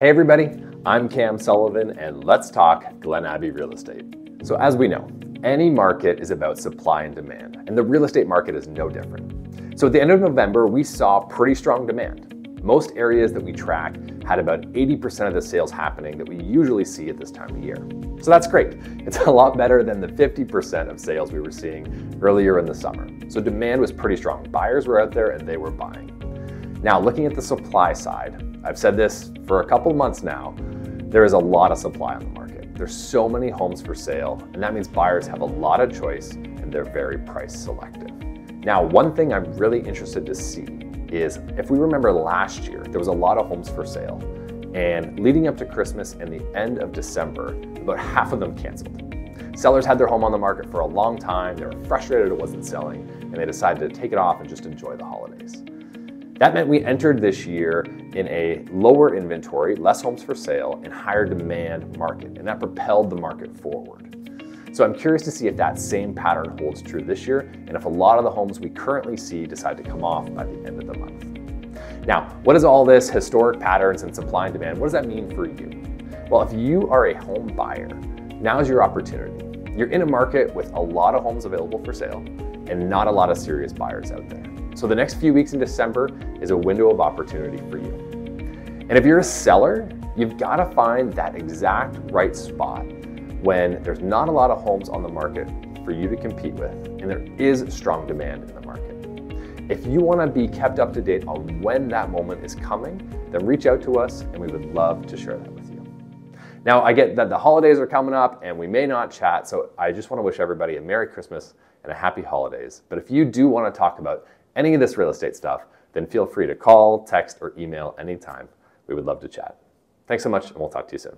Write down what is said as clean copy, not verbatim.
Hey everybody, I'm Cam Sullivan and let's talk Glen Abbey real estate. So as we know, any market is about supply and demand, and the real estate market is no different. So at the end of November, we saw pretty strong demand. Most areas that we track had about 80% of the sales happening that we usually see at this time of year. So that's great. It's a lot better than the 50% of sales we were seeing earlier in the summer. So demand was pretty strong. Buyers were out there and they were buying. Now, looking at the supply side, I've said this for a couple months now, there is a lot of supply on the market. There's so many homes for sale, and that means buyers have a lot of choice and they're very price selective. Now, one thing I'm really interested to see is if we remember last year, there was a lot of homes for sale, and leading up to Christmas and the end of December, about half of them canceled. Sellers had their home on the market for a long time, they were frustrated it wasn't selling, and they decided to take it off and just enjoy the holidays. That meant we entered this year in a lower inventory, less homes for sale, and higher demand market, and that propelled the market forward. So I'm curious to see if that same pattern holds true this year, and if a lot of the homes we currently see decide to come off by the end of the month. Now, what is all this historic patterns and supply and demand? What does that mean for you? Well, if you are a home buyer, now's your opportunity. You're in a market with a lot of homes available for sale and not a lot of serious buyers out there. So the next few weeks in December is a window of opportunity for you. And if you're a seller, you've got to find that exact right spot when there's not a lot of homes on the market for you to compete with, and there is strong demand in the market. If you want to be kept up to date on when that moment is coming, then reach out to us and we would love to share that with you. Now, I get that the holidays are coming up and we may not chat, so I just want to wish everybody a Merry Christmas and a Happy Holidays. But if you do want to talk about any of this real estate stuff, then feel free to call, text, or email anytime. We would love to chat. Thanks so much, and we'll talk to you soon.